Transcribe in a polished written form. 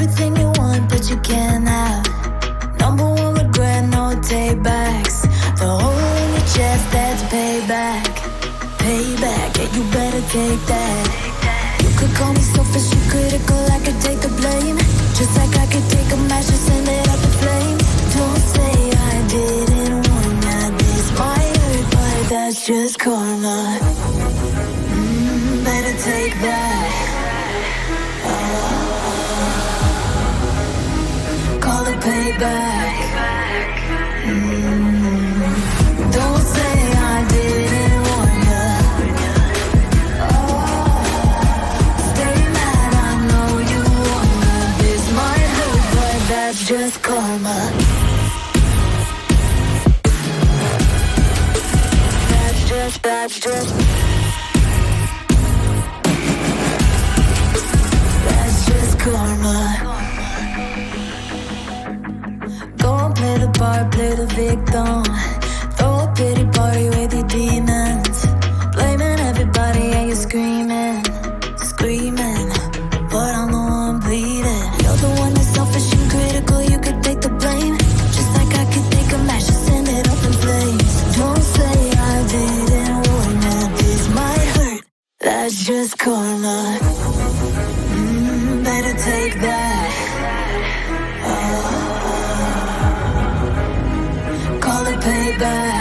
everything you want, but you can't have. Number one regret, no takebacks. The hole in your chest, that's payback. Payback, yeah, you better take that. You could call me selfish and critical, I could take the blame. Just like I could take a match and send it up in flames. Don't say I didn't want that. This might hurt, but that's just karma. Better take that. Call it payback. Don't say I didn't warn ya. Stay mad, I know you wanna. This might hurt, but that's just karma. That's just karma. Go and play the part, play the victim. Throw a pity party with your demons. Blaming everybody and you're screaming. But I'm the one bleeding. You're the one that's selfish and critical, you could take the blame. Just like I could take a match and send it up in flames. Don't say I didn't warn you, this might hurt. That's just karma. Better take that. Call it payback.